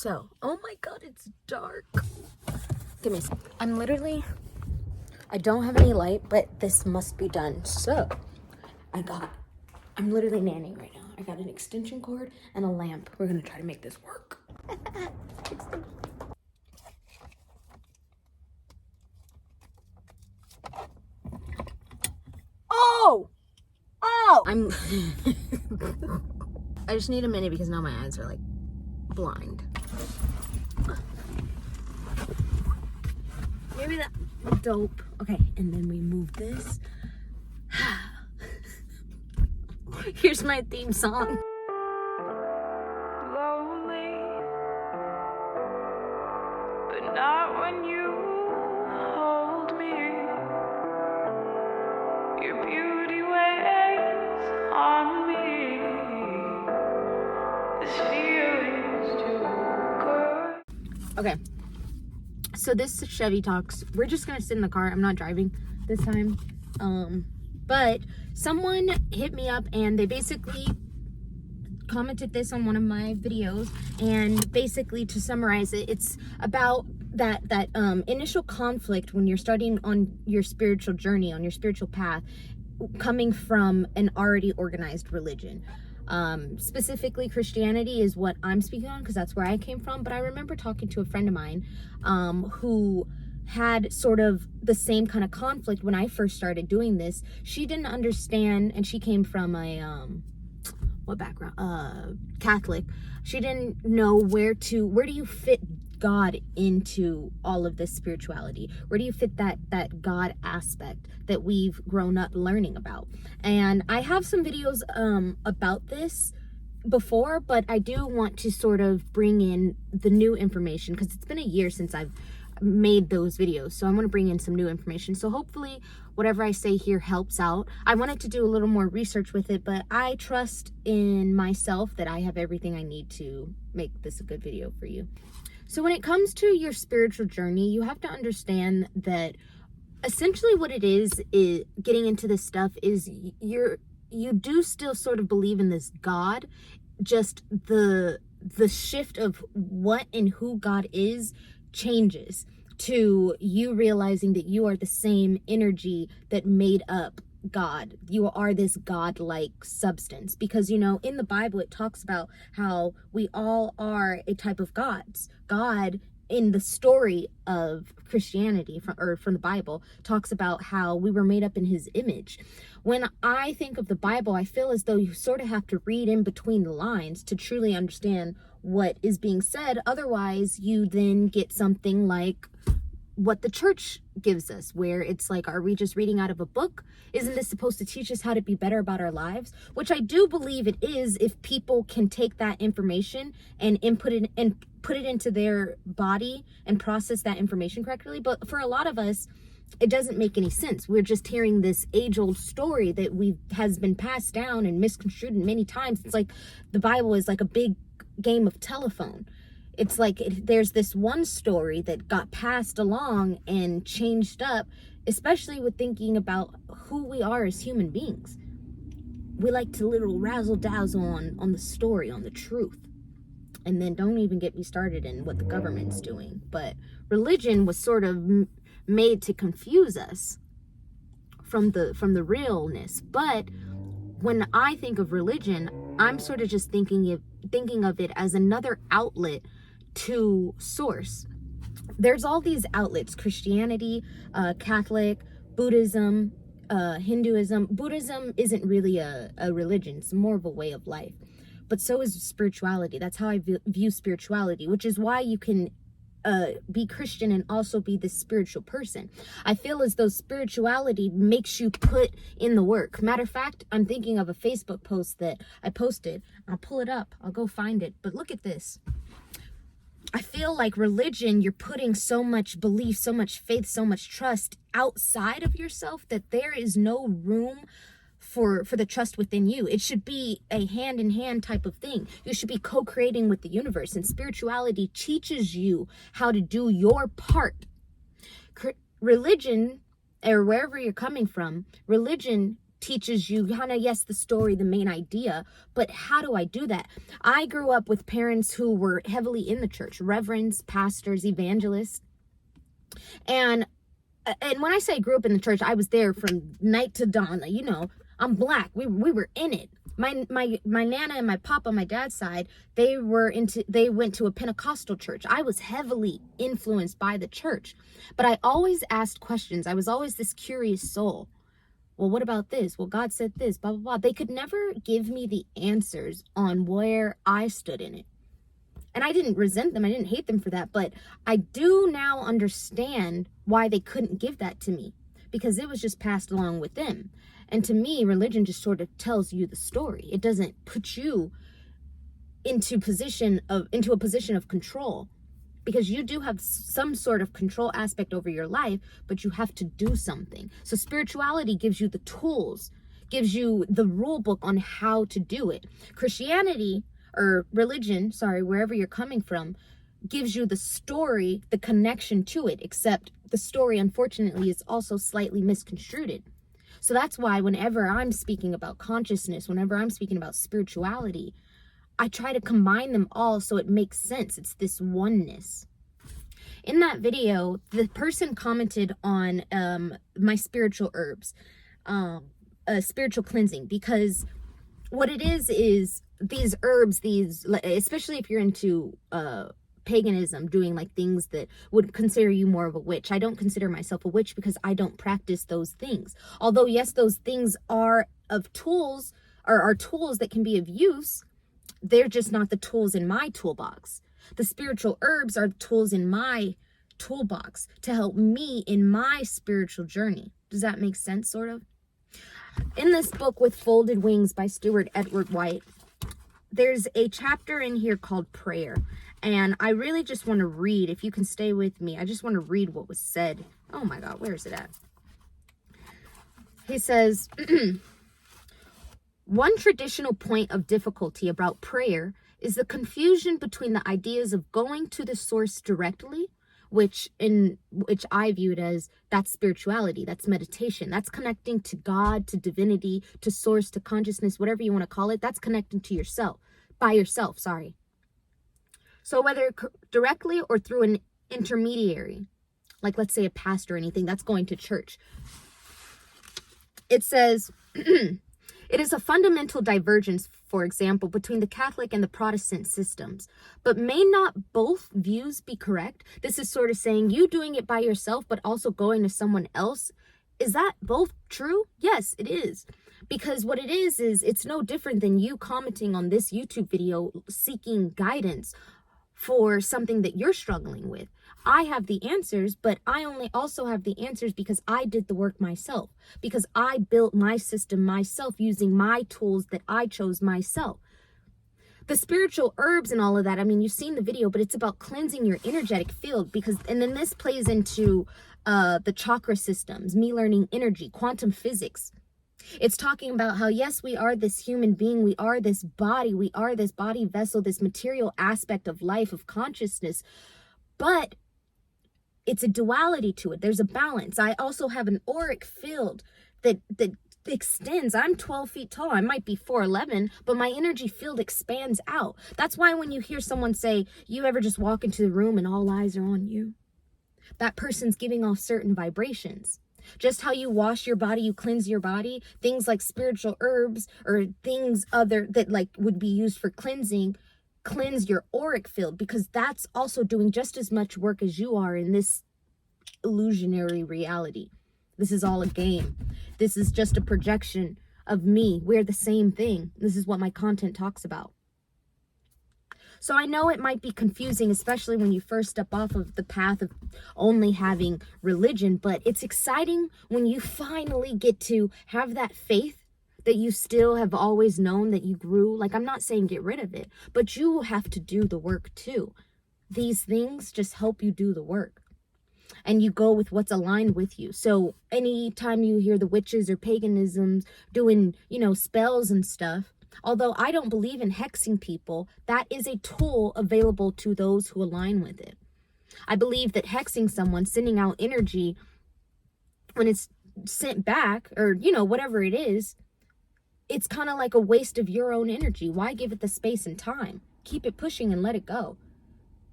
So, oh my god, it's dark. Give me a sec. I don't have any light, but this must be done. So, I'm literally nannying right now. I got an extension cord and a lamp. We're gonna try to make this work. Oh! I just need a minute because now my eyes are like blind. Maybe that dope. Okay, and then we move this. Here's my theme song. Lonely, but not when you hold me. Your beauty weighs on me. This feeling's too good. Okay. So this Chevy talks. We're just gonna sit in the car. I'm not driving this time. But someone hit me up and they basically commented this on one of my videos, and basically, to summarize it, it's about that initial conflict when you're starting on your spiritual journey, on your spiritual path, coming from an already organized religion. Specifically Christianity is what I'm speaking on because that's where I came from. But I remember talking to a friend of mine who had sort of the same kind of conflict when I first started doing this. She didn't understand, and she came from a what background? Catholic. She didn't know where do you fit God into all of this spirituality? Where do you fit that God aspect that we've grown up learning about? And I have some videos about this before, but I do want to sort of bring in the new information because it's been a year since I've made those videos, so I want to bring in some new information. So hopefully whatever I say here helps out. I wanted to do a little more research with it, but I trust in myself that I have everything I need to make this a good video for you. So when it comes to your spiritual journey, you have to understand that essentially what it is getting into this stuff is you do still sort of believe in this God, just the shift of what and who God is changes to you realizing that you are the same energy that made up God. You are this God-like substance, because in the Bible it talks about how we all are a type of gods. God, in the story of Christianity from the Bible, talks about how we were made up in his image. When I think of the Bible, I feel as though you sort of have to read in between the lines to truly understand what is being said. Otherwise, you then get something like what the church gives us, where it's like, are we just reading out of a book? Isn't this supposed to teach us how to be better about our lives? Which I do believe it is, if people can take that information and input it and put it into their body and process that information correctly. But for a lot of us, it doesn't make any sense. We're just hearing this age-old story that has been passed down and misconstrued many times. It's like the Bible is like a big game of telephone. It's like there's this one story that got passed along and changed up, especially with thinking about who we are as human beings. We like to little razzle-dazzle on the story, on the truth. And then don't even get me started in what the government's doing. But religion was sort of made to confuse us from the realness. But when I think of religion, I'm sort of just thinking of it as another outlet to source. There's all these outlets: Christianity, Catholic, Buddhism, Hinduism. Buddhism isn't really a religion, it's more of a way of life. But so is spirituality. That's how I view spirituality, which is why you can be Christian and also be this spiritual person. I feel as though spirituality makes you put in the work. Matter of fact, I'm thinking of a Facebook post that I posted. I'll pull it up. I'll go find it. But look at this. I feel like religion, you're putting so much belief, so much faith, so much trust outside of yourself that there is no room for the trust within you. It should be a hand-in-hand type of thing. You should be co-creating with the universe, and spirituality teaches you how to do your part. Religion, or wherever you're coming from, religion teaches you kind of, yes, the story, the main idea, but how do I do that? I grew up with parents who were heavily in the church, reverends, pastors, evangelists. And when I say grew up in the church, I was there from night to dawn. You know, I'm Black. We were in it. My nana and my papa, my dad's side, they went to a Pentecostal church. I was heavily influenced by the church, but I always asked questions. I was always this curious soul. Well, what about this? Well, God said this, blah, blah, blah. They could never give me the answers on where I stood in it. And I didn't resent them. I didn't hate them for that. But I do now understand why they couldn't give that to me, because it was just passed along with them. And to me, religion just sort of tells you the story. It doesn't put you into a position of control, because you do have some sort of control aspect over your life, but you have to do something. So spirituality gives you the tools, gives you the rule book on how to do it. Christianity, or religion, sorry, wherever you're coming from, gives you the story, the connection to it, except the story, unfortunately, is also slightly misconstrued. So that's why whenever I'm speaking about consciousness, whenever I'm speaking about spirituality, I try to combine them all so it makes sense. It's this oneness. In that video, the person commented on my spiritual herbs, spiritual cleansing, because what it is these herbs, especially if you're into paganism, doing like things that would consider you more of a witch. I don't consider myself a witch because I don't practice those things. Although, yes, those things are of tools, or are tools that can be of use, they're just not the tools in my toolbox. The spiritual herbs are the tools in my toolbox to help me in my spiritual journey. Does that make sense, sort of? In this book, With Folded Wings by Stuart Edward White, there's a chapter in here called Prayer. And I really just want to read, if you can stay with me, I just want to read what was said. Oh my God, where is it at? He says, one traditional point of difficulty about prayer is the confusion between the ideas of going to the source directly, which I view it as, that's spirituality, that's meditation, that's connecting to God, to divinity, to source, to consciousness, whatever you want to call it, that's connecting to yourself, by yourself, sorry. So whether directly or through an intermediary, like let's say a pastor or anything, that's going to church. It says, it is a fundamental divergence, for example, between the Catholic and the Protestant systems. But may not both views be correct? This is sort of saying you doing it by yourself, but also going to someone else. Is that both true? Yes, it is. Because what it is it's no different than you commenting on this YouTube video, seeking guidance for something that you're struggling with. I have the answers, but I only also have the answers because I did the work myself, because I built my system myself using my tools that I chose myself. The spiritual herbs and all of that, I mean, you've seen the video, but it's about cleansing your energetic field, because, and then this plays into the chakra systems, me learning energy, quantum physics. It's talking about how, yes, we are this human being, we are this body vessel, this material aspect of life, of consciousness, but it's a duality to it. There's a balance. I also have an auric field that extends. I'm 12 feet tall. I might be 4'11", but my energy field expands out. That's why when you hear someone say, you ever just walk into the room and all eyes are on you, that person's giving off certain vibrations. Just how you wash your body, you cleanse your body, things like spiritual herbs or things other that like would be used for cleansing, cleanse your auric field, because that's also doing just as much work as you are in this illusionary reality. This is all a game. This is just a projection of me. We're the same thing. This is what my content talks about. So I know it might be confusing, especially when you first step off of the path of only having religion, but it's exciting when you finally get to have that faith that you still have always known that you grew. Like, I'm not saying get rid of it, but you have to do the work too. These things just help you do the work. And you go with what's aligned with you. So anytime you hear the witches or paganisms doing, spells and stuff, although I don't believe in hexing people, that is a tool available to those who align with it. I believe that hexing someone, sending out energy, when it's sent back, or, you know, whatever it is, it's kind of like a waste of your own energy. Why give it the space and time? Keep it pushing and let it go.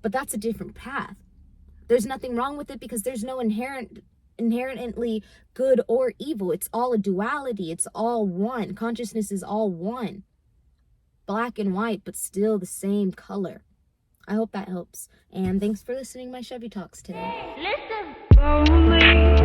But that's a different path. There's nothing wrong with it because there's no inherently good or evil. It's all a duality. It's all one. Consciousness is all one. Black and white, but still the same color. I hope that helps. And thanks for listening to my Chevy Talks today. Listen.